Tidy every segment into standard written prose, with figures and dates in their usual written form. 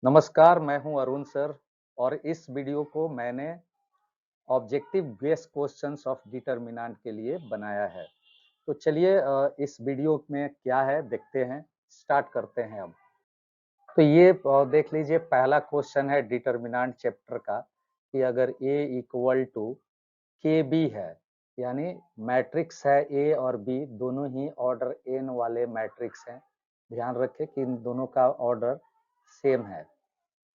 नमस्कार, मैं हूं अरुण सर और इस वीडियो को मैंने objective guess questions of determinant के लिए बनाया है। तो चलिए इस वीडियो में क्या है देखते हैं, स्टार्ट करते हैं अब। तो ये देख लीजिए, पहला क्वेश्चन है डिटरमिनेंट चैप्टर का कि अगर A इक्वल टू के बी है, यानी मैट्रिक्स है ए और बी, दोनों ही ऑर्डर एन वाले मैट्रिक्स हैं। ध्यान रखें कि इन दोनों का ऑर्डर सेम है।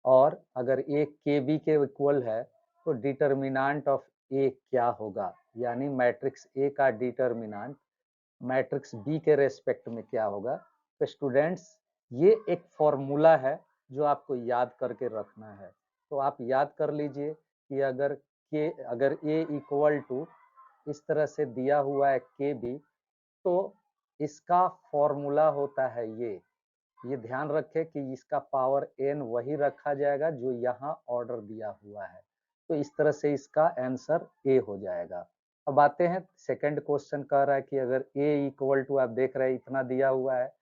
और अगर ए के बी के इक्वल है तो डिटरमिनेंट ऑफ ए क्या होगा, यानी मैट्रिक्स ए का डिटरमिनेंट मैट्रिक्स बी के रेस्पेक्ट में क्या होगा। तो स्टूडेंट्स, ये एक फॉर्मूला है जो आपको याद करके रखना है। तो आप याद कर लीजिए कि अगर ए इक्वल टू इस तरह से दिया हुआ है के बी, तो इसका फॉर्मूला होता है ये ध्यान रखें कि इसका पावर n वही रखा जाएगा जो यहाँ ऑर्डर दिया हुआ है। तो इस तरह से इसका आंसर ए हो जाएगा। अब आते हैं, सेकंड क्वेश्चन कह रहा है कि अगर a इक्वल टू, आप देख रहे हैं इतना दिया हुआ है,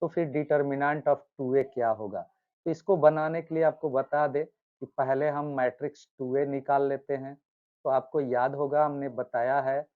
तो फिर डिटरमिनेंट ऑफ 2a क्या होगा। तो इसको बनाने के लिए आपको बता दे कि पहले हम मैट्रिक्स 2a निकाल लेते हैं। तो आपको याद होगा, हमने बताया है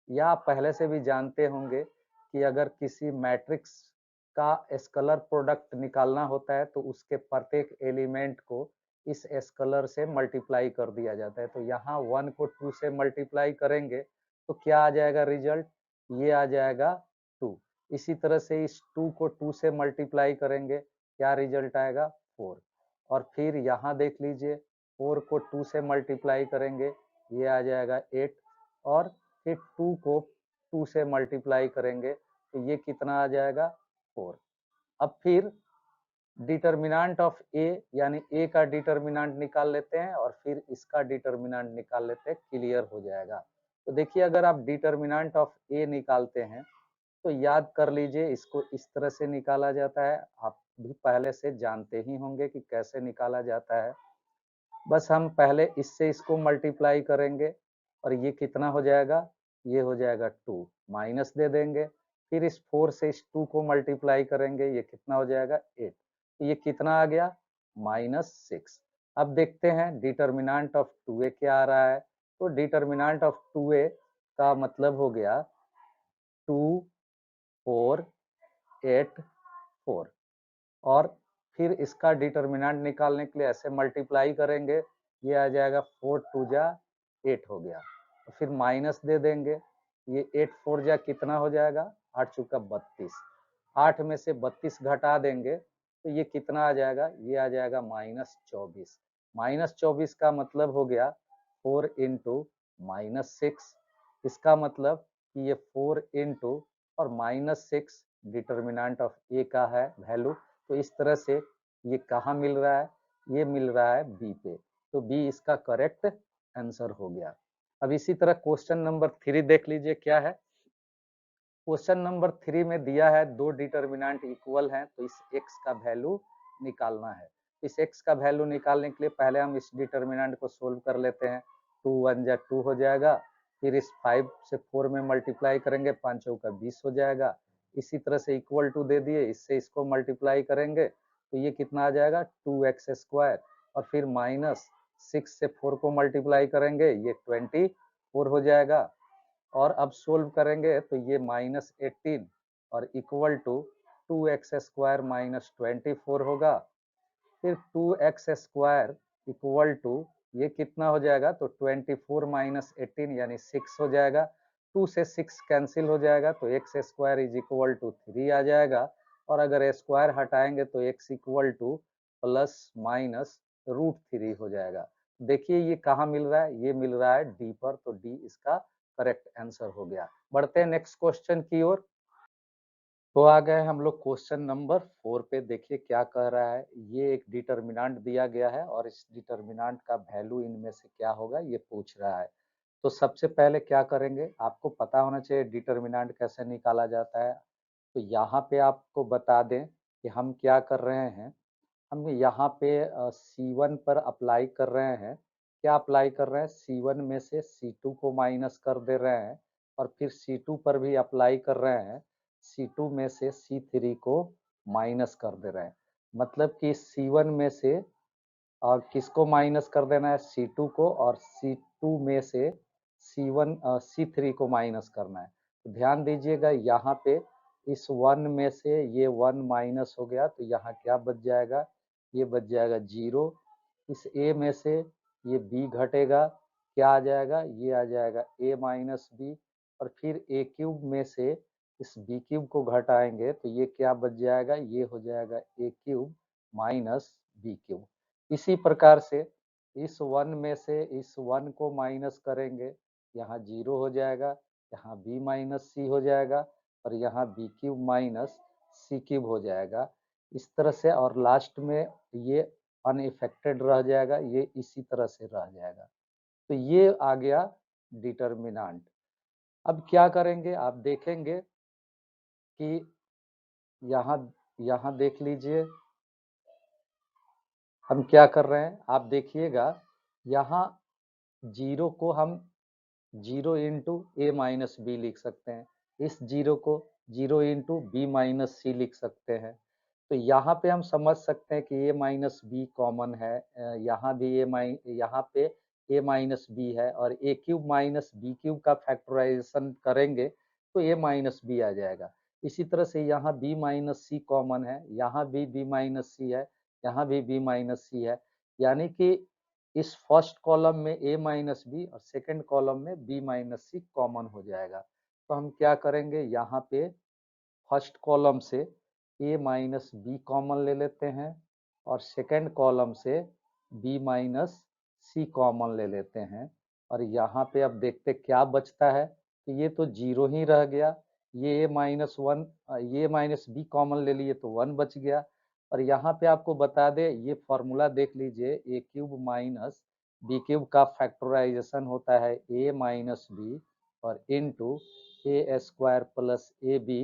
या आप पहले से भी जानते होंगे कि अगर किसी मैट्रिक्स का स्केलर प्रोडक्ट निकालना होता है तो उसके प्रत्येक एलिमेंट को इस स्केलर से मल्टीप्लाई कर दिया जाता है। तो यहाँ 1 को 2 से मल्टीप्लाई करेंगे तो क्या आ जाएगा रिजल्ट, ये आ जाएगा 2। इसी तरह से इस 2 को 2 से मल्टीप्लाई करेंगे, क्या रिजल्ट आएगा 4। और फिर यहाँ देख लीजिए, 4 को 2 से मल्टीप्लाई करेंगे, ये आ जाएगा 8। और फिर 2 को 2 से मल्टीप्लाई करेंगे तो ये कितना आ जाएगा 4। अब फिर डिटरमिनेंट ऑफ ए, यानी ए का डिटरमिनेंट निकाल लेते हैं और फिर इसका डिटरमिनेंट निकाल लेते हैं, क्लियर हो जाएगा। तो देखिए, अगर आप डिटरमिनेंट ऑफ ए निकालते हैं तो याद कर लीजिए, इसको इस तरह से निकाला जाता है। आप भी पहले से जानते ही होंगे कि कैसे निकाला जाता है। बस हम पहले इससे इसको मल्टीप्लाई करेंगे और ये कितना हो जाएगा, ये हो जाएगा 2, माइनस दे देंगे। फिर इस 4 से इस 2 को मल्टीप्लाई करेंगे, ये कितना हो जाएगा 8। तो ये कितना आ गया, -6। अब देखते हैं डिटरमिनेंट ऑफ 2a क्या आ रहा है। तो डिटरमिनेंट ऑफ 2a का मतलब हो गया 2 4 8 4। और फिर इसका डिटरमिनेंट निकालने के लिए ऐसे मल्टीप्लाई करेंगे, ये आ जाएगा 4 2 जा 8 हो गया। तो फिर माइनस दे देंगे, ये 8 4 जा कितना हो जाएगा, 8 चौका 32। 8 में से 32 घटा देंगे तो ये कितना आ जाएगा, ये आ जाएगा -24। -24 का मतलब हो गया 4 इंटू -6। इसका मतलब कि ये 4 इंटू और -6 डिटरमिनेंट ऑफ ए का है वैल्यू। तो इस तरह से ये कहाँ मिल रहा है, ये मिल रहा है बी पे। तो बी इसका करेक्ट आंसर हो गया। अब इसी तरह क्वेश्चन नंबर 3 देख लीजिए क्या है। क्वेश्चन नंबर 3 में दिया है दो डिटरमिनेंट इक्वल हैं, तो इस x का वैल्यू निकालना है। इस x का वैल्यू निकालने के लिए पहले हम इस डिटरमिनेंट को सोल्व कर लेते हैं। 2 1 जा 2 हो जाएगा। फिर इस 5 से 4 में मल्टीप्लाई करेंगे, 5 चौका 20 हो जाएगा। इसी तरह से इक्वल टू दे दिए, इससे इसको मल्टीप्लाई करेंगे तो ये कितना आ जाएगा 2x²। और फिर -6 से 4 को मल्टीप्लाई करेंगे, ये 24 हो जाएगा। और अब सोल्व करेंगे तो ये -18 और इक्वल टू 2x² -24 होगा। फिर 2x² इक्वल टू ये कितना हो जाएगा, तो 24 -18 यानी 6 हो जाएगा। 2 से 6 कैंसिल हो जाएगा तो x² इज इक्वल टू 3 आ जाएगा। और अगर स्क्वायर हटाएंगे तो x इक्वल टू ±√3 हो जाएगा। देखिए ये कहाँ मिल रहा है, ये मिल रहा है डी पर। तो डी इसका करेक्ट आंसर हो गया। बढ़ते हैं नेक्स्ट क्वेश्चन की ओर। तो आ गए हम लोग क्वेश्चन नंबर 4 पे। देखिए क्या कह रहा है। ये एक डिटरमिनेंट दिया गया है और इस डिटरमिनेंट का वैल्यू इनमें से क्या होगा ये पूछ रहा है। तो सबसे पहले क्या करेंगे, आपको पता होना चाहिए डिटरमिनेंट कैसे निकाला जाता है। तो यहाँ पे आपको बता दें कि हम क्या कर रहे हैं। हम यहाँ पे C1 पर अप्लाई कर रहे हैं। क्या अप्लाई कर रहे हैं, C1 में से C2 को माइनस कर दे रहे हैं और फिर C2 पर भी अप्लाई कर रहे हैं। C2 में से C3 को माइनस कर दे रहे हैं। मतलब कि C1 में से किसको माइनस कर देना है, C2 को, और C2 में से C3 को माइनस करना है। तो ध्यान दीजिएगा यहाँ पे इस 1 में से ये 1 माइनस हो गया तो यहाँ क्या बच जाएगा, ये बच जाएगा 0। इस A में से ये B घटेगा, क्या आ जाएगा, ये आ जाएगा A माइनस बी। और फिर A क्यूब में से इस B क्यूब को घटाएंगे तो ये क्या बच जाएगा, ये हो जाएगा A cube minus B cube. इसी प्रकार से इस 1 में से इस 1 को माइनस करेंगे, यहाँ 0 हो जाएगा, यहाँ b माइनस सी हो जाएगा, और यहाँ b क्यूब माइनस सी क्यूब हो जाएगा। इस तरह से, और लास्ट में ये अनइफेक्टेड रह जाएगा, ये इसी तरह से रह जाएगा। तो ये आ गया डिटर्मिनेंट। अब क्या करेंगे, आप देखेंगे कि यहाँ यहाँ देख लीजिए हम क्या कर रहे हैं। आप देखिएगा यहाँ 0 को हम 0 इंटू ए माइनस बी लिख सकते हैं, इस 0 को 0 इंटू बी माइनस सी लिख सकते हैं। तो यहाँ पे हम समझ सकते हैं कि ए माइनस बी कॉमन है, यहाँ भी यहाँ पे ए माइनस बी है, और ए क्यूब माइनस बी क्यूब का फैक्टराइजेशन करेंगे तो ए माइनस बी आ जाएगा। इसी तरह से यहाँ बी माइनस सी कॉमन है, यहाँ भी बी माइनस सी है, यहाँ भी बी माइनस सी है, यानी कि इस फर्स्ट कॉलम में a माइनस बी और सेकेंड कॉलम में b माइनस सी कॉमन हो जाएगा। तो हम क्या करेंगे, यहाँ पे फर्स्ट कॉलम से a माइनस बी कॉमन ले लेते हैं, और सेकेंड कॉलम से b माइनस सी कॉमन ले लेते हैं। और यहाँ पे अब देखते क्या बचता है, तो ये तो 0 ही रह गया। ये ये माइनस बी कॉमन ले लिए तो 1 बच गया। और यहाँ पे आपको बता दे, ये फॉर्मूला देख लीजिए, a cube minus b cube का फैक्टराइजेशन होता है ए माइनस बी और into a square plus A b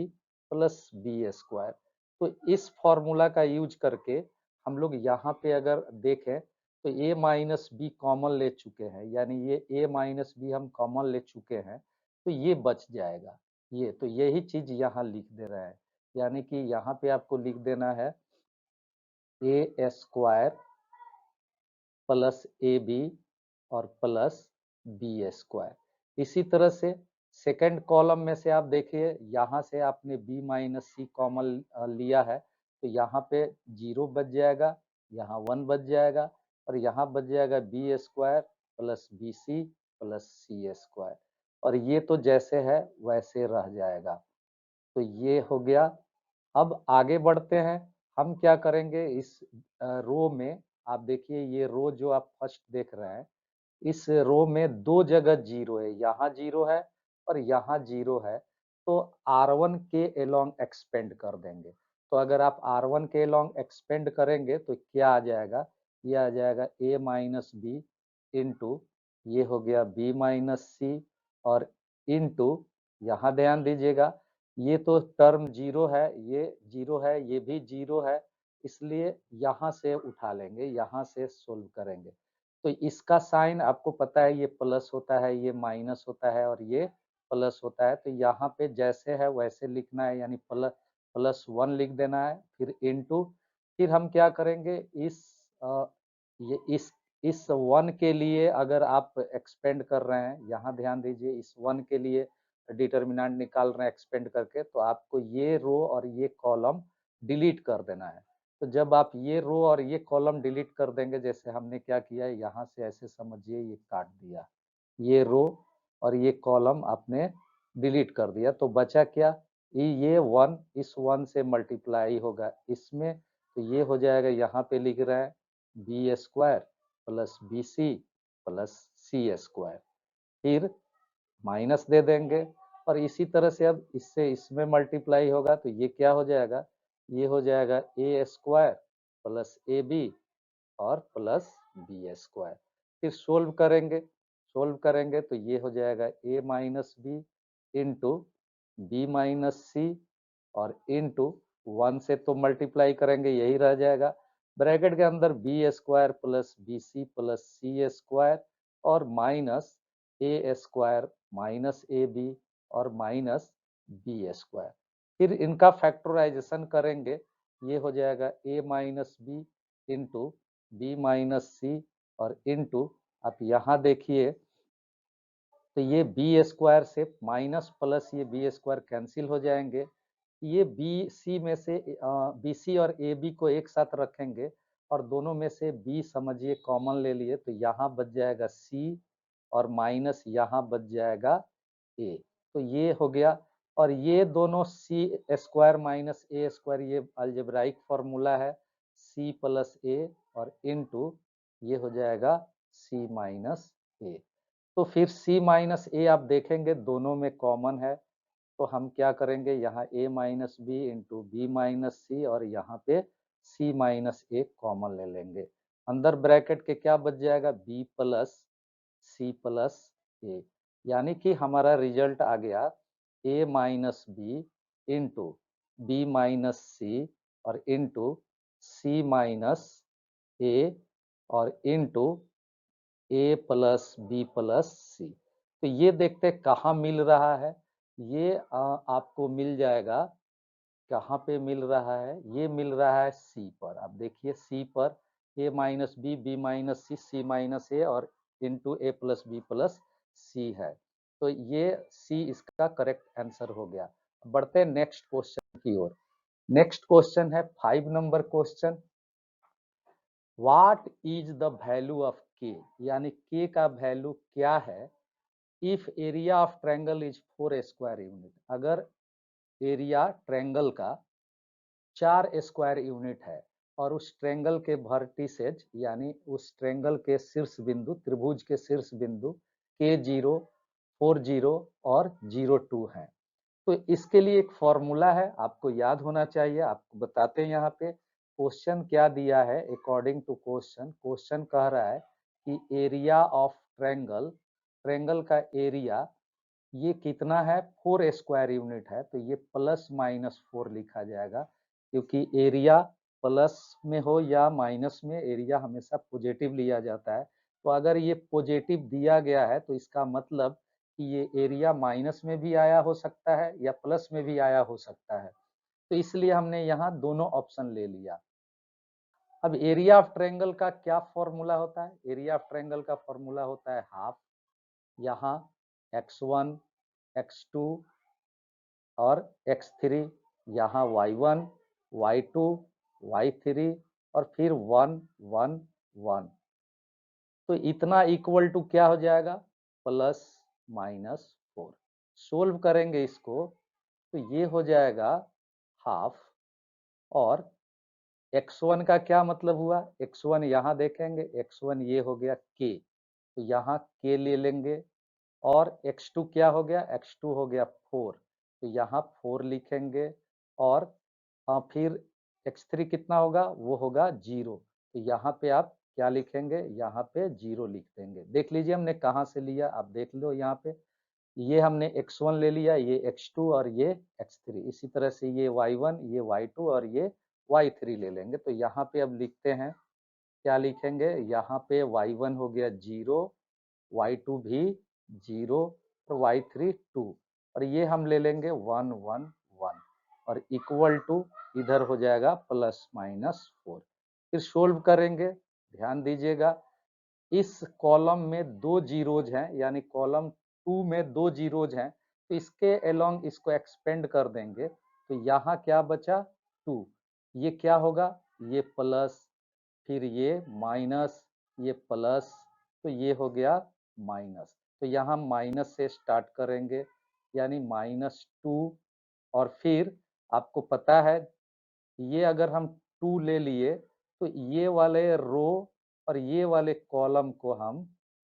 plus B square. तो इस फॉर्मूला का यूज करके हम लोग यहाँ पे अगर देखें तो ए माइनस बी कॉमन ले चुके हैं, यानी ये ए माइनस बी हम कॉमन ले चुके हैं, तो ये बच जाएगा। ये तो यही चीज यहाँ लिख दे रहा है, यानी कि यहाँ पे आपको लिख देना है ए स्क्वायर प्लस ए बी और प्लस बी स्क्वायर। इसी तरह से सेकंड कॉलम में से आप देखिए, यहाँ से आपने बी माइनस सी कॉमन लिया है, तो यहाँ पे 0 बच जाएगा, यहाँ 1 बच जाएगा, और यहाँ बच जाएगा B square plus B C plus C square. और ये तो जैसे है वैसे रह जाएगा। तो ये हो गया। अब आगे बढ़ते हैं, हम क्या करेंगे इस रो में। आप देखिए ये रो जो आप फर्स्ट देख रहे हैं, इस रो में दो जगह 0 है, यहाँ 0 है और यहाँ 0 है। तो R1 के एलोंग एक्सपेंड कर देंगे। तो अगर आप R1 के एलोंग एक्सपेंड करेंगे तो क्या आ जाएगा, ये आ जाएगा a माइनस बी इंटू, ये हो गया b माइनस सी, और इंटू, यहाँ ध्यान दीजिएगा ये तो टर्म 0 है, ये 0 है, ये भी 0 है, इसलिए यहाँ से उठा लेंगे, यहाँ से सोल्व करेंगे। तो इसका साइन आपको पता है, ये प्लस होता है, ये माइनस होता है, और ये प्लस होता है। तो यहाँ पे जैसे है वैसे लिखना है, यानी प्लस 1 लिख देना है, फिर इनटू, फिर हम क्या करेंगे ये इस 1 के लिए अगर आप एक्सपेंड कर रहे हैं, यहाँ ध्यान दीजिए, इस 1 के लिए डिटर्मिनेंट निकाल रहे हैं एक्सपेंड करके, तो आपको ये रो और ये कॉलम डिलीट कर देना है। तो जब आप ये रो और ये कॉलम डिलीट कर देंगे, जैसे हमने क्या किया है, यहाँ से ऐसे समझिए ये काट दिया, ये रो और ये कॉलम आपने डिलीट कर दिया, तो बचा क्या, ये 1 इस 1 से मल्टीप्लाई होगा इसमें, तो ये हो जाएगा, यहाँ पे लिख रहे हैं B square plus B C plus C square, फिर माइनस दे देंगे, और इसी तरह से अब इससे इसमें मल्टीप्लाई होगा तो ये क्या हो जाएगा, ये हो जाएगा A square plus A B और प्लस बी स्क्वायर। फिर सोल्व करेंगे तो ये हो जाएगा A minus B into B minus C और इंटू 1 से तो मल्टीप्लाई करेंगे यही रह जाएगा, ब्रैकेट के अंदर B square plus B C plus C square और minus A square minus A B और माइनस बी स्क्वायर। फिर इनका फैक्टराइजेशन करेंगे ये हो जाएगा a minus B into B minus C और इंटू आप यहाँ देखिए तो ये बी स्क्वायर से माइनस प्लस ये बी स्क्वायर कैंसिल हो जाएंगे। ये बी सी में से बी सी और ए बी को एक साथ रखेंगे और दोनों में से बी समझिए कॉमन ले लिए तो यहाँ बच जाएगा सी और माइनस यहाँ बच जाएगा ए। तो ये हो गया और ये दोनों सी स्क्वायर माइनस ए स्क्वायर ये अलजेब्राइक फॉर्मूला है सी प्लस ए और इनटू ये हो जाएगा सी माइनस ए। तो फिर c माइनस ए आप देखेंगे दोनों में कॉमन है तो हम क्या करेंगे यहाँ a minus B into B minus C और यहाँ पे c माइनस ए कॉमन ले लेंगे। अंदर ब्रैकेट के क्या बच जाएगा b plus C plus A यानी कि हमारा रिजल्ट आ गया a minus B into B minus C और इंटू सी माइनस ए और into A plus B plus C. तो ये देखते कहाँ मिल रहा है, ये आपको मिल जाएगा कहाँ पे मिल रहा है, ये मिल रहा है सी पर। आप देखिए सी पर ए minus B B minus C C minus A और into A plus B plus सी है। तो ये सी इसका करेक्ट आंसर हो गया। बढ़ते हैं नेक्स्ट क्वेश्चन की ओर। नेक्स्ट क्वेश्चन है 5 number question. What is the value of के, यानी के का वैल्यू क्या है if area of triangle is 4 square unit. अगर एरिया ट्रायंगल का 4 स्क्वायर यूनिट है और उस ट्रायंगल के वर्टिसेज यानी उस ट्रायंगल के शीर्ष बिंदु त्रिभुज के शीर्ष बिंदु K0, 40 और 02 है। तो इसके लिए एक फॉर्मूला है आपको याद होना चाहिए। आपको बताते हैं यहाँ पे क्वेश्चन क्या दिया है। अकॉर्डिंग टू क्वेश्चन, क्वेश्चन कह रहा है कि एरिया ऑफ ट्रायंगल, ट्रायंगल का एरिया ये कितना है 4 स्क्वायर यूनिट है तो ये प्लस माइनस 4 लिखा जाएगा क्योंकि एरिया प्लस में हो या माइनस में एरिया हमेशा पॉजिटिव लिया जाता है। तो अगर ये पॉजिटिव दिया गया है तो इसका मतलब कि ये एरिया माइनस में भी आया हो सकता है या प्लस में भी आया हो सकता है। तो इसलिए हमने यहाँ दोनों ऑप्शन ले लिया। अब एरिया ऑफ ट्रायंगल का क्या फॉर्मूला होता है, एरिया ऑफ ट्रायंगल का फॉर्मूला होता है हाफ, यहाँ x1 x2 और x3, यहाँ y1 y2 y3 और फिर 1 1 1। तो इतना इक्वल टू क्या हो जाएगा प्लस माइनस 4। सोल्व करेंगे इसको तो ये हो जाएगा हाफ और x1 का क्या मतलब हुआ, x1 यहाँ देखेंगे x1 ये हो गया k तो यहाँ k ले लेंगे और x2 क्या हो गया, x2 हो गया 4 तो यहाँ 4 लिखेंगे और फिर x3 कितना होगा, वो होगा 0 तो यहाँ पे आप क्या लिखेंगे, यहाँ पे 0 लिख देंगे। देख लीजिए हमने कहाँ से लिया, आप देख लो यहाँ पे ये हमने x1 ले लिया, ये x2 और ये x3, इसी तरह से ये y1 ये y2 और ये y3 ले लेंगे। तो यहाँ पे अब लिखते हैं, क्या लिखेंगे, यहाँ पे y1 हो गया 0, y2 भी 0 और y3 2 और ये हम ले लेंगे 1 1 1 और इक्वल टू इधर हो जाएगा प्लस माइनस 4। फिर सोल्व करेंगे, ध्यान दीजिएगा इस कॉलम में 2 जीरोज हैं यानी कॉलम 2 में 2 जीरोज हैं तो इसके अलोंग इसको एक्सपेंड कर देंगे तो यहाँ क्या बचा 2, ये क्या होगा, ये प्लस फिर ये माइनस ये प्लस तो ये हो गया माइनस। तो यहाँ माइनस से स्टार्ट करेंगे यानी -2 और फिर आपको पता है ये अगर हम 2 ले लिए तो ये वाले रो और ये वाले कॉलम को हम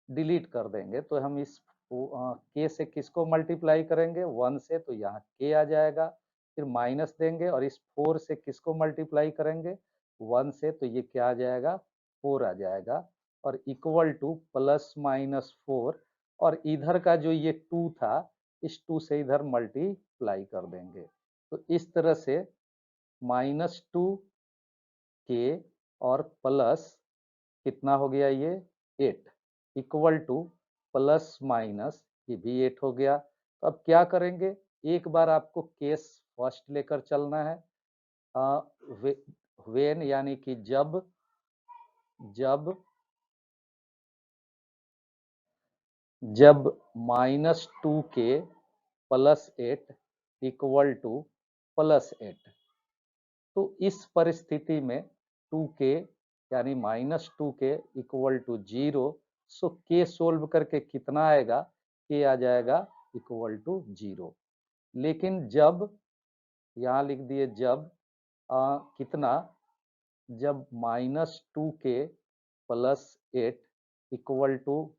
डिलीट कर देंगे। तो हम इस के से किसको मल्टीप्लाई करेंगे 1 से तो यहाँ के आ जाएगा, फिर माइनस देंगे और इस 4 से किसको मल्टीप्लाई करेंगे 1 से तो ये क्या आ जाएगा 4 आ जाएगा और इक्वल टू प्लस माइनस 4 और इधर का जो ये 2 था इस 2 से इधर मल्टीप्लाई कर देंगे। तो इस तरह से -2 के और प्लस कितना हो गया ये 8 इक्वल टू प्लस माइनस ये भी 8 हो गया। तो अब क्या करेंगे, एक बार आपको केस फर्स्ट लेकर चलना है व्हेन यानी कि जब जब जब -2k + 8 = +8। तो इस परिस्थिति में 2k यानी -2k = 0। सो k सोल्व करके कितना आएगा? k आ जाएगा = 0। लेकिन जब, यहाँ लिख दिए जब कितना, जब -2k + 8 =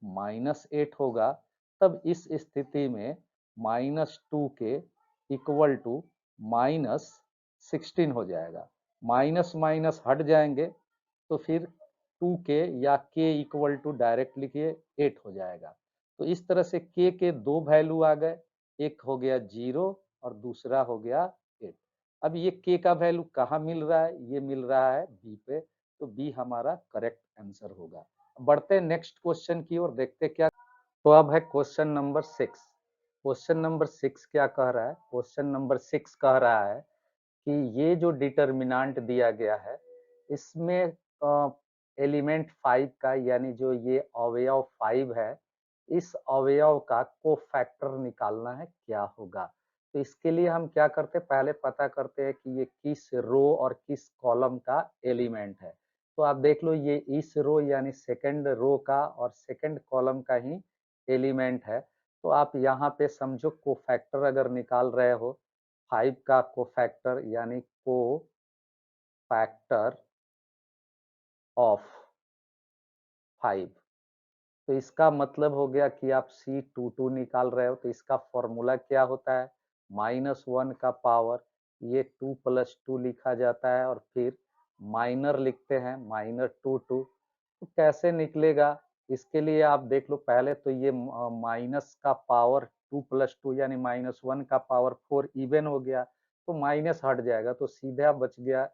-8 होगा, तब इस स्थिति में -2k = -16 हो जाएगा। माइनस माइनस हट जाएंगे तो फिर 2k या k = डायरेक्ट लिखिए 8 हो जाएगा। तो इस तरह से k के दो वैल्यू आ गए, एक हो गया 0 और दूसरा हो गया 8। अब ये k का वैल्यू कहाँ मिल रहा है? ये मिल रहा है b पे, तो b हमारा करेक्ट आंसर होगा। बढ़ते हैं नेक्स्ट क्वेश्चन की ओर, देखते क्या। तो अब है क्वेश्चन नंबर 6। क्वेश्चन नंबर 6 क्या कह रहा है? क्वेश्चन नंबर 6 कह रहा है कि ये जो डिटर्मिनेंट दिया गया है, इसमें एलिमेंट 5 का, यानी जो ये अवयव 5 है, इस अवयव का कोफैक्टर निकालना है, क्या होगा? तो इसके लिए हम क्या करते हैं, पहले पता करते हैं कि ये किस रो और किस कॉलम का एलिमेंट है। तो आप देख लो, ये इस रो यानी सेकंड रो का और सेकंड कॉलम का ही एलिमेंट है। तो आप यहाँ पे समझो कोफैक्टर अगर निकाल रहे हो, 5 का कोफैक्टर यानी कोफैक्टर ऑफ 5, तो इसका मतलब हो गया कि आप C22 निकाल रहे हो, तो इसका फॉर्मूला क्या होता है? -1 का पावर, ये 2 + 2 लिखा जाता है और फिर माइनर लिखते हैं, -2 2। तो कैसे निकलेगा? इसके लिए आप देख लो, पहले तो ये माइनस का पावर 2 + 2 यानी -1 का पावर 4 इवन हो गया, तो माइनस हट जाएगा, तो सीधा बच गया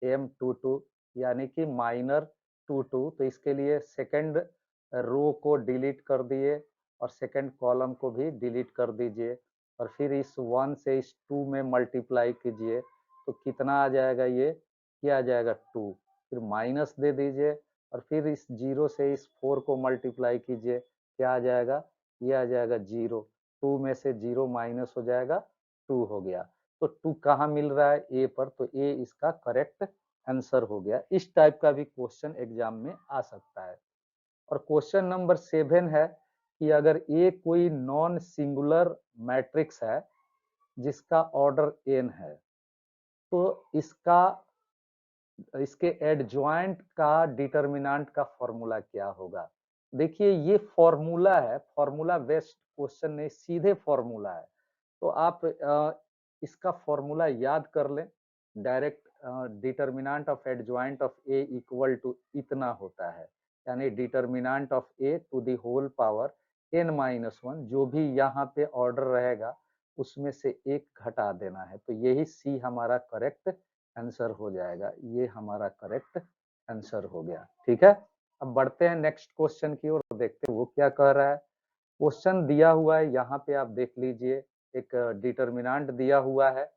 M22 यानी कि -22। तो इसके लिए सेकंड रो को डिलीट कर दिए और सेकंड कॉलम को भी डिलीट कर दीजिए और फिर इस 1 से इस 2 में मल्टीप्लाई कीजिए, तो कितना आ जाएगा? ये क्या आ जाएगा? 2। फिर माइनस दे दीजिए और फिर इस 0 से इस 4 को मल्टीप्लाई कीजिए, क्या आ जाएगा? ये आ जाएगा 0। 2 में से 0 माइनस हो जाएगा, 2 हो गया। तो 2 कहाँ मिल रहा है? ए पर, तो ए इसका करेक्ट आंसर हो गया। इस टाइप का भी क्वेश्चन एग्जाम में आ सकता है। और क्वेश्चन नंबर 7 है कि अगर ए कोई नॉन सिंगुलर मैट्रिक्स है जिसका ऑर्डर n है, तो इसके एडजॉइंट का डिटर्मिनेंट का फॉर्मूला क्या होगा? देखिए, ये फॉर्मूला है, फॉर्मूला बेस्ड क्वेश्चन नहीं, सीधे फॉर्मूला है। तो आप इसका फॉर्मूला याद कर लें। Direct determinant of adjoint of a equal to इतना होता है, यानी determinant of a to the whole power n-1, जो भी यहाँ पे ऑर्डर रहेगा उसमें से एक घटा देना है। तो यही सी हमारा करेक्ट आंसर हो जाएगा। ये हमारा करेक्ट आंसर हो गया। ठीक है, अब बढ़ते हैं नेक्स्ट क्वेश्चन की ओर, देखते हैं वो क्या कह रहा है। क्वेश्चन दिया हुआ है, यहाँ पे आप देख लीजिए, एक डिटर्मिनेंट दिया हुआ है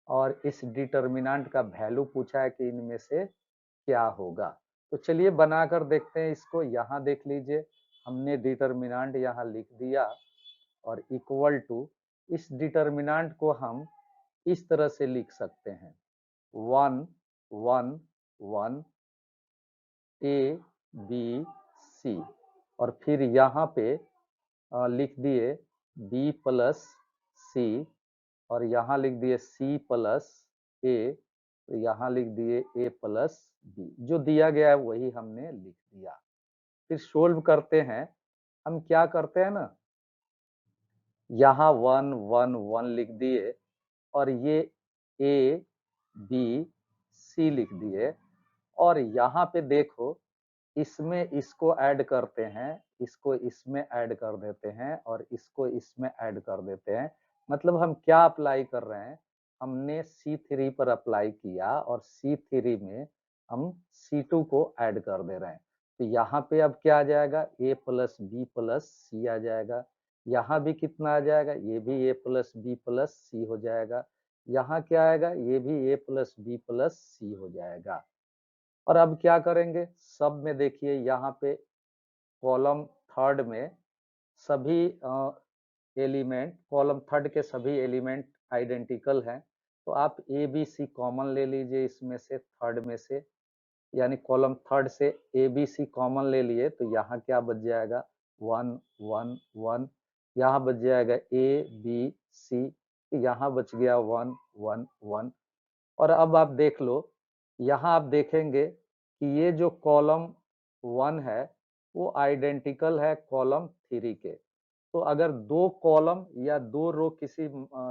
और इस डिटर्मिनेंट का वैल्यू पूछा है कि इनमें से क्या होगा। तो चलिए बनाकर देखते हैं इसको। यहाँ देख लीजिए, हमने डिटर्मिनेंट यहाँ लिख दिया और इक्वल टू, इस डिटर्मिनेंट को हम इस तरह से लिख सकते हैं, 1 1 1 ए बी सी, और फिर यहाँ पे लिख दिए बी प्लस सी, और यहाँ लिख दिए सी प्लस ए, तो यहाँ लिख दिए ए प्लस बी। जो दिया गया है वही हमने लिख दिया। फिर सोल्व करते हैं। हम क्या करते हैं ना, यहाँ 1 1 1 लिख दिए और ये ए बी सी लिख दिए, और यहाँ पे देखो, इसमें इसको ऐड करते हैं, इसको इसमें ऐड कर देते हैं और इसको इसमें ऐड कर देते हैं। मतलब हम क्या अप्लाई कर रहे हैं, हमने C3 पर अप्लाई किया और C3 में हम C2 को ऐड कर दे रहे हैं। तो यहाँ पे अब क्या आ जाएगा? a प्लस बी प्लस सी आ जाएगा। यहाँ भी कितना आ जाएगा? ये भी a प्लस बी प्लस सी हो जाएगा। यहाँ क्या आएगा, ये भी a प्लस बी प्लस सी हो जाएगा। और अब क्या करेंगे, सब में देखिए यहाँ पे कॉलम थर्ड में सभी एलिमेंट, कॉलम थर्ड के सभी एलिमेंट आइडेंटिकल हैं, तो आप ए बी सी कॉमन ले लीजिए इसमें से, थर्ड में से, यानी कॉलम थर्ड से ए बी सी कॉमन ले लिए तो यहाँ क्या बच जाएगा, 1 1 1, यहाँ बच जाएगा ए बी सी, यहाँ बच गया 1 1 1। और अब आप देख लो, यहाँ आप देखेंगे कि ये जो कॉलम 1 है वो आइडेंटिकल है कॉलम 3 के। तो अगर दो कॉलम या दो रो किसी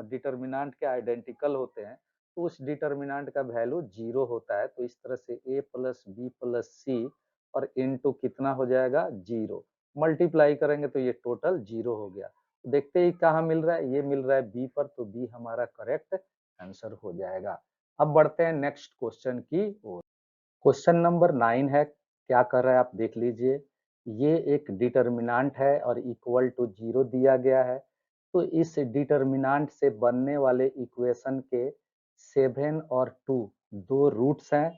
डिटर्मिनेंट के आइडेंटिकल होते हैं तो उस डिटर्मिनेंट का वैल्यू 0 होता है। तो इस तरह से a प्लस बी प्लस सी और इनटू कितना हो जाएगा, 0। मल्टीप्लाई करेंगे तो ये टोटल 0 हो गया। तो देखते ही कहाँ मिल रहा है, ये मिल रहा है बी पर, तो बी हमारा करेक्ट आंसर हो जाएगा। अब बढ़ते हैं नेक्स्ट क्वेश्चन की ओर। क्वेश्चन नंबर 9 है, क्या कर रहा है आप देख लीजिए। ये एक डिटर्मिनेंट है और इक्वल टू 0 दिया गया है। तो इस डिटर्मिनेंट से बनने वाले इक्वेशन के 7 और 2 दो रूट्स हैं,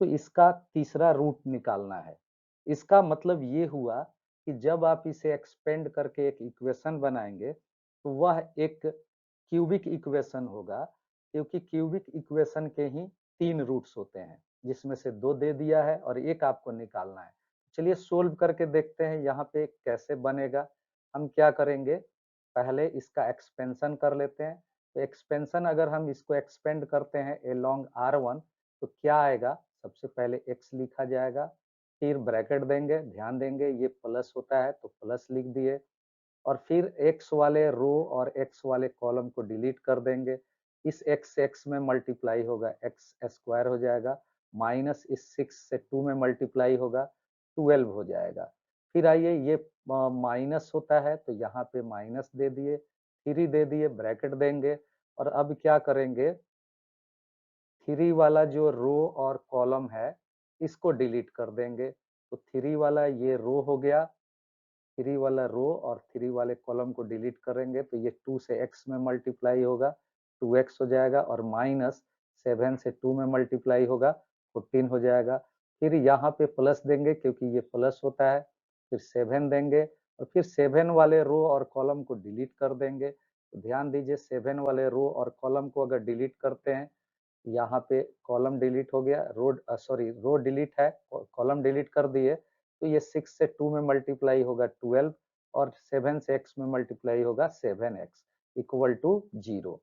तो इसका तीसरा रूट निकालना है। इसका मतलब ये हुआ कि जब आप इसे एक्सपेंड करके एक इक्वेशन बनाएंगे तो वह एक क्यूबिक इक्वेशन होगा, क्योंकि क्यूबिक इक्वेशन के ही 3 रूट्स होते हैं, जिसमें से 2 दे दिया है और एक आपको निकालना है। चलिए सोल्व करके देखते हैं यहाँ पे कैसे बनेगा। हम क्या करेंगे, पहले इसका एक्सपेंशन कर लेते हैं। तो एक्सपेंशन अगर हम इसको एक्सपेंड करते हैं अलोंग R1 तो क्या आएगा, सबसे पहले x लिखा जाएगा, फिर ब्रैकेट देंगे, ध्यान देंगे ये प्लस होता है तो प्लस लिख दिए, और फिर x वाले रो और x वाले कॉलम को डिलीट कर देंगे। इस x से x में मल्टीप्लाई होगा, x स्क्वायर हो जाएगा, माइनस इस 6 से 2 में मल्टीप्लाई होगा, 12 हो जाएगा। फिर आइए ये माइनस होता है तो यहाँ पे माइनस दे दिए, 3 दे दिए, ब्रैकेट देंगे, और अब क्या करेंगे, 3 वाला जो रो और कॉलम है इसको डिलीट कर देंगे। तो 3 वाला ये रो हो गया, 3 वाला रो और 3 वाले कॉलम को डिलीट करेंगे तो ये 2 से x में मल्टीप्लाई होगा, 2x हो जाएगा, और माइनस 7 से 2 में मल्टीप्लाई होगा, 14 हो जाएगा। फिर यहाँ पे प्लस देंगे क्योंकि ये प्लस होता है, फिर 7 देंगे, और फिर 7 वाले रो और कॉलम को डिलीट कर देंगे। तो ध्यान दीजिए 7 वाले रो और कॉलम को अगर डिलीट करते हैं, यहाँ पे कॉलम डिलीट हो गया, रो डिलीट है, कॉलम डिलीट कर दिए, तो ये 6 से 2 में मल्टीप्लाई होगा 12, और 7 से x में मल्टीप्लाई होगा 7x इक्वल टू 0।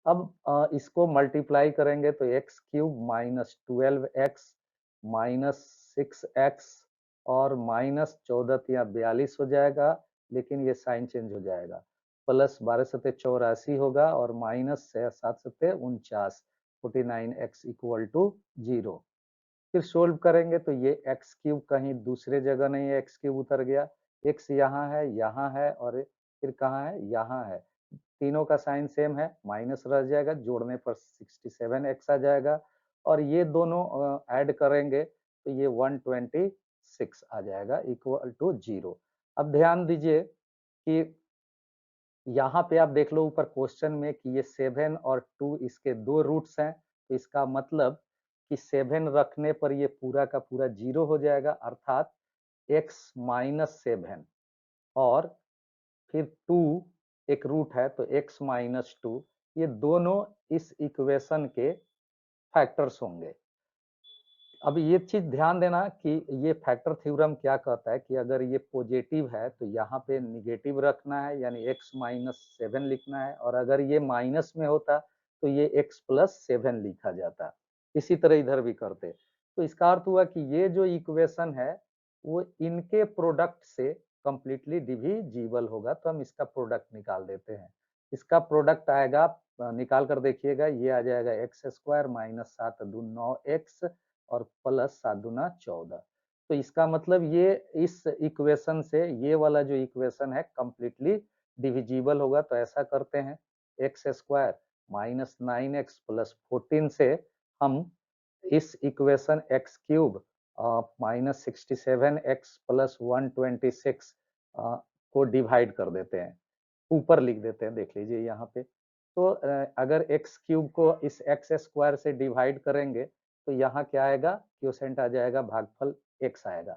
अब इसको मल्टीप्लाई करेंगे तो x cube minus 12x minus 6x और माइनस 14 या 42 हो जाएगा, लेकिन ये साइन चेंज हो जाएगा, प्लस 12 सते 84 होगा और माइनस 7 सते 49, 49x इक्वल टू 0। फिर सोल्व करेंगे तो ये एक्स क्यूब कहीं दूसरे जगह नहीं है, एक्स क्यूब उतर गया, एक्स यहाँ है और फिर कहाँ है, यहाँ है, तीनों का साइन सेम है, माइनस रह जाएगा, जोड़ने पर 67x आ जाएगा, और ये दोनों ऐड करेंगे तो ये 126 आ जाएगा इक्वल टू 0। अब ध्यान दीजिए कि यहाँ पे आप देख लो ऊपर क्वेश्चन में कि ये 7 और 2 इसके दो रूट्स हैं, तो इसका मतलब कि 7 रखने पर ये पूरा का पूरा 0 हो जाएगा, अर्थात x माइनस 7 और फिर 2 एक रूट है तो x माइनस 2, ये दोनों इस इक्वेशन के फैक्टर्स होंगे। अब ये चीज ध्यान देना कि ये फैक्टर थ्योरम क्या कहता है कि अगर ये पॉजिटिव है तो यहाँ पे निगेटिव रखना है, यानी x माइनस 7 लिखना है, और अगर ये माइनस में होता तो ये x प्लस 7 लिखा जाता। इसी तरह इधर भी करते। तो इसका अर्थ हुआ कि ये जो इक्वेशन है वो इनके प्रोडक्ट से कंप्लीटली डिविजिबल होगा, तो हम इसका प्रोडक्ट निकाल देते हैं। इसका प्रोडक्ट आएगा, निकाल कर देखिएगा, ये आ जाएगा एक्स स्क्वायर माइनस 7 दूनी 9x और प्लस 7 दूना 14। तो इसका मतलब ये इस इक्वेशन से ये वाला जो इक्वेशन है कंप्लीटली डिविजिबल होगा। तो ऐसा करते हैं, x square minus 9x plus 14 से हम इस equation x cube minus 67x plus 126 को डिवाइड कर देते हैं, ऊपर लिख देते हैं, देख लीजिए यहाँ पे। तो अगर एक्स क्यूब को इस एक्स स्क्वायर से डिवाइड करेंगे तो यहाँ क्या आएगा, क्वोशेंट आ जाएगा, भागफल एक्स आएगा।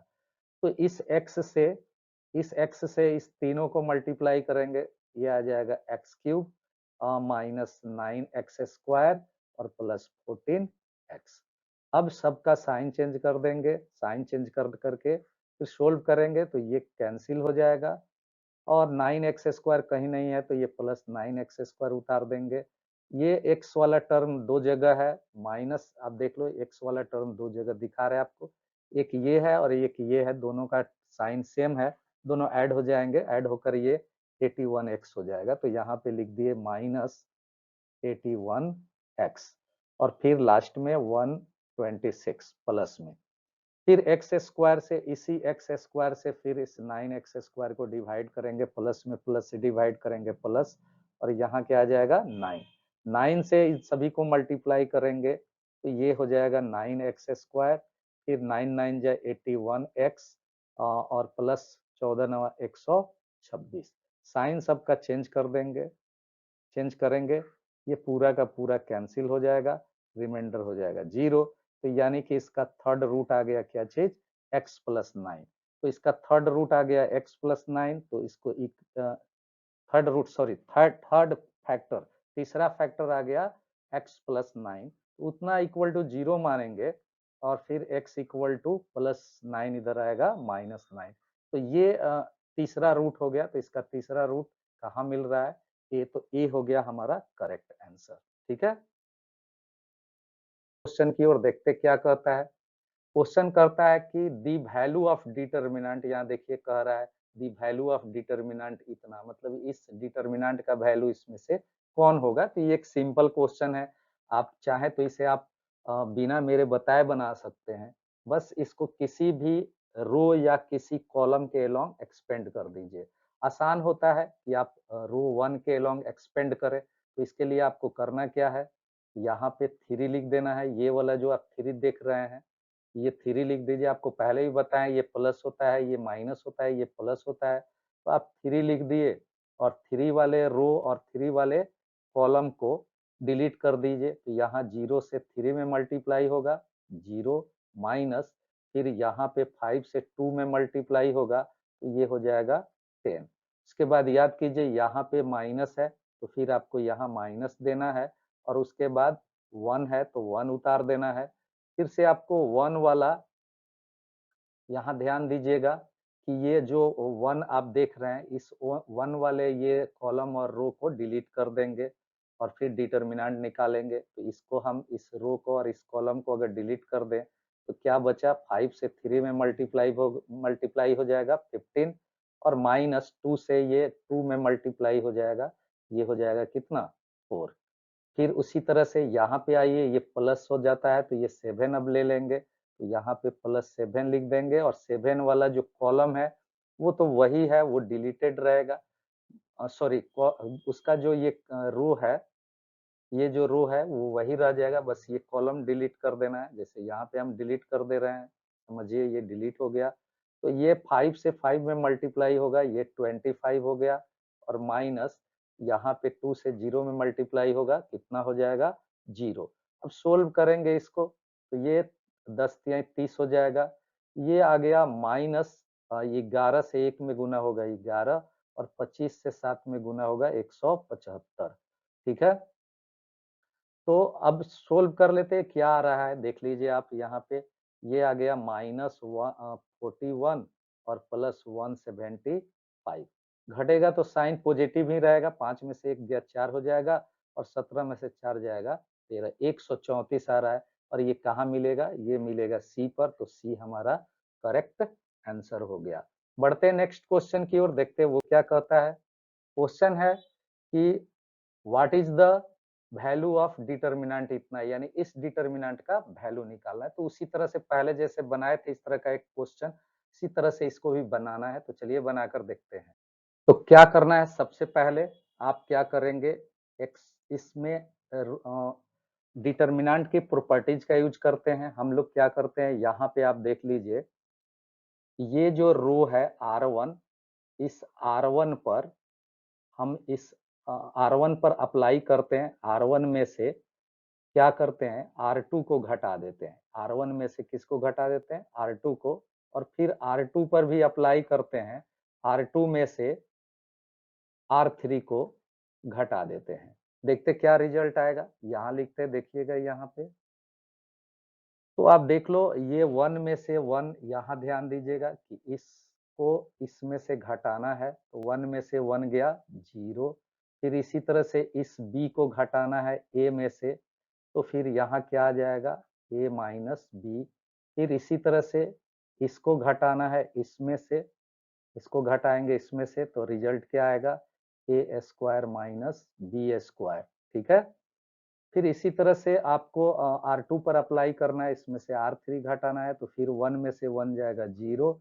तो इस एक्स से इस तीनों को मल्टीप्लाई करेंगे, ये आ जाएगा x cube minus 9x square और प्लस 14x। अब सबका साइन चेंज कर देंगे, साइन चेंज कर करके फिर सोल्व करेंगे तो ये कैंसिल हो जाएगा और 9x स्क्वायर कहीं नहीं है तो ये प्लस 9x स्क्वायर उतार देंगे। ये x वाला टर्म दो जगह है, माइनस आप देख लो x वाला टर्म दो जगह दिखा रहा है आपको, एक ये है और एक ये है, दोनों का साइन सेम है, दोनों ऐड हो जाएंगे, ऐड होकर ये 81x हो जाएगा। तो यहाँ पे लिख दिए माइनस 81x और फिर लास्ट में 126 प्लस में, फिर एक्स स्क्वायर से इसी एक्स स्क्वायर से फिर इस 9x स्क्वायर को डिवाइड करेंगे, प्लस में प्लस से डिवाइड करेंगे प्लस, और यहाँ क्या आ जाएगा 9, 9 से इन सभी को मल्टीप्लाई करेंगे तो ये हो जाएगा 9x स्क्वायर, फिर 9 9 जा 81x और प्लस 14 9 126। साइन सबका चेंज कर देंगे, चेंज करेंगे, ये पूरा का पूरा कैंसिल हो जाएगा, रिमाइंडर हो जाएगा 0। तो यानी कि इसका थर्ड रूट आ गया क्या चीज, x प्लस 9। तो इसका थर्ड रूट आ गया x प्लस 9, तो इसको third root sorry third factor, तीसरा फैक्टर आ गया x प्लस 9, तो उतना इक्वल टू 0 मानेंगे और फिर x इक्वल टू प्लस 9 इधर आएगा माइनस 9। तो ये तीसरा रूट हो गया, तो इसका तीसरा रूट कहाँ मिल रहा है, ए, तो ए हो गया हमारा करेक्ट आंसर। ठीक है, क्वेश्चन की ओर देखते क्या कहता है। क्वेश्चन करता है कि दी वैल्यू ऑफ डिटर्मिनेंट, यहाँ देखिए कह रहा है दी वैल्यू ऑफ डिटर्मिनेंट इतना, मतलब इस डिटर्मिनेंट का वैल्यू इसमें से कौन होगा। तो ये एक सिंपल क्वेश्चन है, आप चाहे तो इसे आप बिना मेरे बताए बना सकते हैं, बस इसको किसी भी रो या किसी कॉलम के अलोंग एक्सपेंड कर दीजिए। आसान होता है कि आप रो 1 के अलोंग एक्सपेंड करें, तो इसके लिए आपको करना क्या है, यहाँ पे 3 लिख देना है, ये वाला जो आप 3 देख रहे हैं ये 3 लिख दीजिए। आपको पहले भी बताएं ये प्लस होता है, ये माइनस होता है, ये प्लस होता है, तो आप 3 लिख दिए और 3 वाले रो और 3 वाले कॉलम को डिलीट कर दीजिए। तो यहाँ 0 से 3 में मल्टीप्लाई होगा 0 माइनस, फिर यहाँ पे 5 से 2 में मल्टीप्लाई होगा तो ये हो जाएगा 10। उसके बाद याद कीजिए यहाँ पे माइनस है तो फिर आपको यहाँ माइनस देना है और उसके बाद 1 है तो 1 उतार देना है। फिर से आपको 1 वाला यहाँ ध्यान दीजिएगा कि ये जो 1 आप देख रहे हैं इस 1 वाले ये कॉलम और रो को डिलीट कर देंगे और फिर डिटर्मिनेंट निकालेंगे। तो इसको हम इस रो को और इस कॉलम को अगर डिलीट कर दें तो क्या बचा, 5 से 3 में मल्टीप्लाई हो जाएगा 15 और माइनस 2 से ये 2 में मल्टीप्लाई हो जाएगा, ये हो जाएगा कितना 4। फिर उसी तरह से यहाँ पे आइए, ये प्लस हो जाता है तो ये 7 अब ले लेंगे, तो यहाँ पे प्लस 7 लिख देंगे और 7 वाला जो कॉलम है वो तो वही है, वो डिलीटेड रहेगा, सॉरी उसका जो ये रो है, ये जो रो है वो वही रह जाएगा, बस ये कॉलम डिलीट कर देना है। जैसे यहाँ पे हम डिलीट कर दे रहे हैं, समझिए ये डिलीट हो गया, तो ये 5 से 5 में मल्टीप्लाई होगा, ये 25 हो गया और माइनस यहाँ पे 2 से 0 में मल्टीप्लाई होगा, कितना हो जाएगा 0। अब सोल्व करेंगे इसको तो ये 10 तिया 30 हो जाएगा, ये आ गया माइनस 11 से 1 में गुना होगा 11 और 25 से 7 में गुना होगा 175। ठीक है, तो अब सोल्व कर लेते हैं क्या आ रहा है, देख लीजिए आप यहाँ पे, ये आ गया माइनस 41 और प्लस 175। घटेगा तो साइन पॉजिटिव ही रहेगा, 5 में से 1 गया 4 हो जाएगा और 17 में से 4 जाएगा 13, 134 आ रहा है। और ये कहाँ मिलेगा, ये मिलेगा सी पर, तो सी हमारा करेक्ट आंसर हो गया। बढ़ते हैं नेक्स्ट क्वेश्चन की ओर, देखते हैं वो क्या कहता है। क्वेश्चन है कि what is the value of determinant इतना, यानी इस डिटर्मिनेंट का वैल्यू निकालना है। तो उसी तरह से पहले जैसे बनाए थे इस तरह का एक क्वेश्चन, इसी तरह से इसको भी बनाना है, तो चलिए बनाकर देखते हैं। तो क्या करना है, सबसे पहले आप क्या करेंगे, इसमें डिटर्मिनेंट की प्रॉपर्टीज का यूज करते हैं हम लोग। क्या करते हैं, यहाँ पे आप देख लीजिए ये जो रो है R1, इस R1 पर हम इस R1 पर अप्लाई करते हैं, R1 में से क्या करते हैं, R2 को घटा देते हैं। R1 में से किसको घटा देते हैं, R2 को, और फिर R2 पर भी अप्लाई करते हैं, R2 में से R3 को घटा देते हैं। देखते क्या रिजल्ट आएगा, यहाँ लिखते हैं, देखिएगा यहाँ पे। तो आप देख लो, ये 1 में से 1, यहाँ ध्यान दीजिएगा कि इसको इसमें से घटाना है, तो 1 में से 1 गया 0। फिर इसी तरह से इस b को घटाना है a में से, तो फिर यहाँ क्या आ जाएगा, a माइनस बी। फिर इसी तरह से इसको घटाना है इसमें से, इसको घटाएंगे इसमें से, तो रिजल्ट क्या आएगा, ए स्क्वायर माइनस बी स्क्वायर। ठीक है, फिर इसी तरह से आपको R2 पर अप्लाई करना है, इसमें से R3 घटाना है, तो फिर 1 में से 1 जाएगा 0।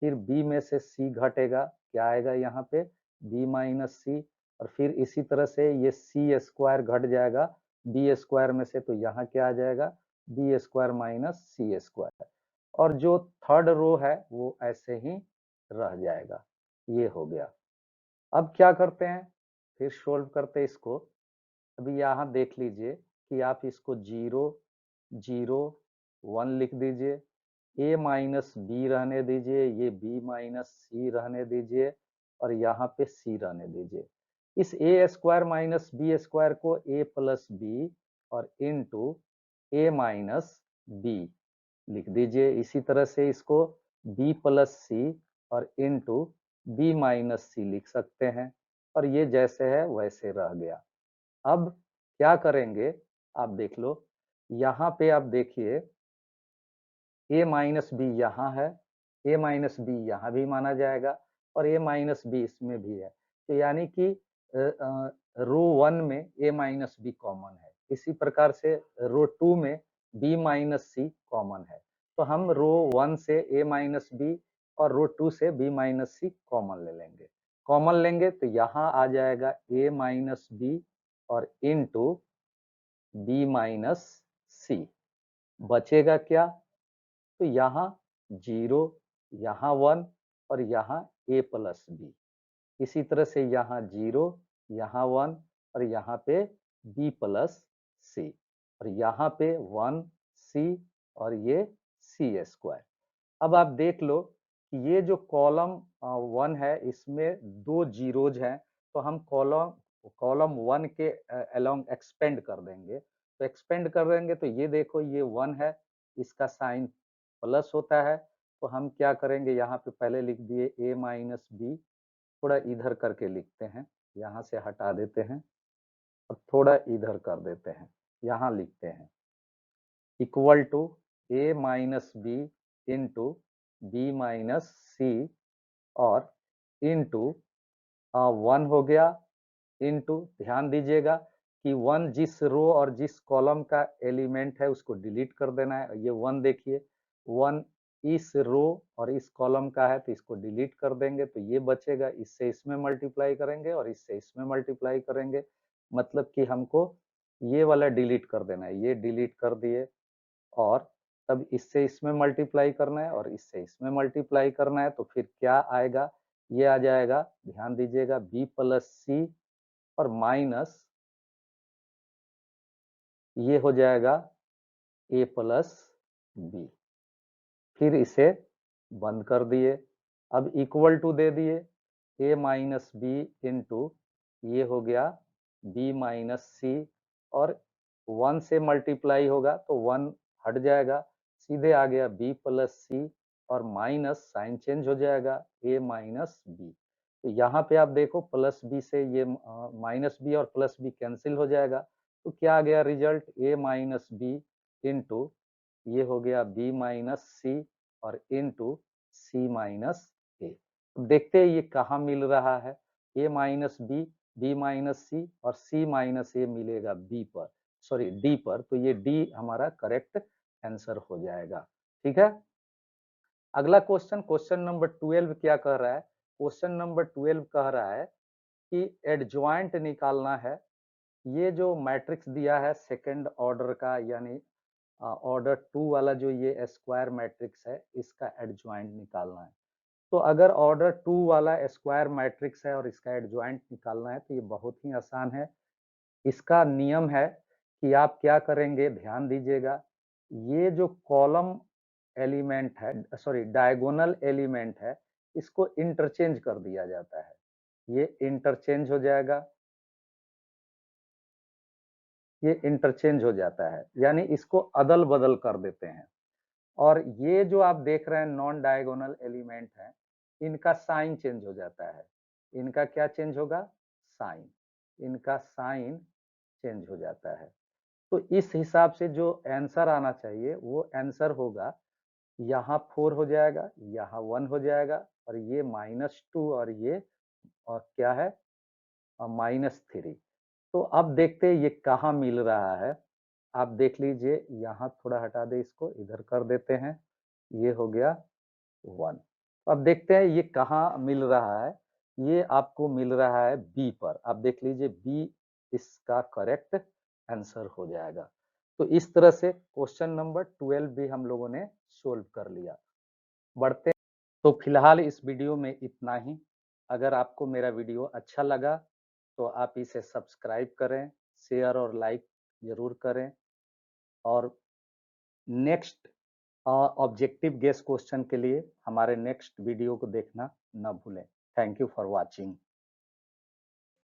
फिर b में से c घटेगा, क्या आएगा यहाँ पे, b माइनस सी। और फिर इसी तरह से ये c स्क्वायर घट जाएगा b स्क्वायर में से, तो यहाँ क्या आ जाएगा, b स्क्वायर माइनस सी स्क्वायर। और जो थर्ड रो है वो ऐसे ही रह जाएगा। ये हो गया। अब क्या करते हैं, फिर सोल्व करते हैं इसको। अभी यहाँ देख लीजिए कि आप इसको 0 0 1 लिख दीजिए, a माइनस बी रहने दीजिए, ये b माइनस सी रहने दीजिए, और यहाँ पे c रहने दीजिए। इस a square minus B square को a प्लस बी और इंटू a माइनस बी लिख दीजिए। इसी तरह से इसको b प्लस सी और इंटू बी माइनस सी लिख सकते हैं, और ये जैसे है वैसे रह गया। अब क्या करेंगे, आप देख लो, यहाँ पे आप देखिए a माइनस बी यहाँ है, a माइनस बी यहाँ भी माना जाएगा, और a माइनस बी इसमें भी है। तो यानी कि रो 1 में a माइनस बी कॉमन है, इसी प्रकार से रो 2 में b माइनस सी कॉमन है। तो हम रो 1 से a माइनस बी और रो 2 से b माइनस सी कॉमन ले लेंगे। कॉमन लेंगे तो यहाँ आ जाएगा a माइनस बी और इंटू बी माइनस सी। बचेगा क्या, तो यहाँ 0, यहाँ 1 और यहाँ a प्लस बी। इसी तरह से यहाँ 0, यहाँ 1 और यहाँ पे b प्लस सी, और यहाँ पे 1 c और ये सी स्क्वायर। अब आप देख लो कि ये जो कॉलम 1 है इसमें 2 जीरोज हैं, तो हम कॉलम कॉलम 1 के अलोंग एक्सपेंड कर देंगे। तो एक्सपेंड कर देंगे तो ये देखो, ये 1 है, इसका साइन प्लस होता है। तो हम क्या करेंगे, यहाँ पे पहले लिख दिए a माइनस बी, थोड़ा इधर करके लिखते हैं, यहाँ से हटा देते हैं और थोड़ा इधर कर देते हैं, यहाँ लिखते हैं equal to a minus B into B minus C और इंटू 1 हो गया, इंटू ध्यान दीजिएगा कि 1 जिस रो और जिस कॉलम का एलिमेंट है उसको डिलीट कर देना है। ये 1 देखिए, 1 इस रो और इस कॉलम का है, तो इसको डिलीट कर देंगे, तो ये बचेगा। इससे इसमें मल्टीप्लाई करेंगे और इससे इसमें मल्टीप्लाई करेंगे, मतलब कि हमको ये वाला डिलीट कर देना है। ये डिलीट कर दिए, और तब इससे इसमें मल्टीप्लाई करना है और इससे इसमें मल्टीप्लाई करना है, तो फिर क्या आएगा, ये आ जाएगा, ध्यान दीजिएगा, b प्लस सी और माइनस ये हो जाएगा a प्लस बी। फिर इसे बंद कर दिए, अब इक्वल टू दे दिए a माइनस बी इंटू ये हो गया b माइनस सी, और 1 से मल्टीप्लाई होगा तो 1 हट जाएगा, सीधे आ गया b प्लस सी और माइनस साइन चेंज हो जाएगा a माइनस बी। तो यहाँ पे आप देखो प्लस बी से ये माइनस बी और प्लस बी कैंसिल हो जाएगा, तो क्या आ गया result, a minus B into ये हो गया b माइनस सी और इंटू सी माइनस ए। देखते हैं ये कहाँ मिल रहा है, a minus B, b minus C और c माइनस ए मिलेगा b पर, सॉरी d पर, तो ये d हमारा करेक्ट आंसर हो जाएगा। ठीक है, अगला क्वेश्चन, क्वेश्चन नंबर 12 क्या कह रहा है, क्वेश्चन नंबर 12 कह रहा है कि एडजॉइंट निकालना है। ये जो मैट्रिक्स दिया है सेकंड ऑर्डर का, यानी ऑर्डर 2 वाला जो ये स्क्वायर मैट्रिक्स है, इसका एडजॉइंट निकालना है। तो अगर ऑर्डर 2 वाला स्क्वायर मैट्रिक्स है और इसका एडजॉइंट निकालना है तो ये बहुत ही आसान है। इसका नियम है कि आप क्या करेंगे, ध्यान दीजिएगा, ये जो कॉलम एलिमेंट है, सॉरी डायगोनल एलिमेंट है, इसको इंटरचेंज कर दिया जाता है। ये इंटरचेंज हो जाएगा, ये इंटरचेंज हो जाता है, यानी इसको अदल बदल कर देते हैं। और ये जो आप देख रहे हैं नॉन डायगोनल एलिमेंट है, इनका साइन चेंज हो जाता है। इनका क्या चेंज होगा? साइन। इनका साइन चेंज हो जाता है। तो इस हिसाब से जो आंसर आना चाहिए वो आंसर होगा, यहाँ 4 हो जाएगा, यहाँ 1 हो जाएगा, और ये -2 और ये और क्या है, -3। तो अब देखते हैं ये कहाँ मिल रहा है। आप देख लीजिए, यहाँ थोड़ा हटा दे, इसको इधर कर देते हैं, ये हो गया 1। अब देखते हैं ये कहाँ मिल रहा है। ये आपको मिल रहा है बी पर। आप देख लीजिए, बी इसका करेक्ट आंसर हो जाएगा। तो इस तरह से क्वेश्चन नंबर 12 भी हम लोगों ने सोल्व कर लिया। बढ़ते, तो फिलहाल इस वीडियो में इतना ही। अगर आपको मेरा वीडियो अच्छा लगा तो आप इसे सब्सक्राइब करें, शेयर और लाइक जरूर करें, और नेक्स्ट ऑब्जेक्टिव गेस क्वेश्चन के लिए हमारे नेक्स्ट वीडियो को देखना न भूलें। Thank you for watching.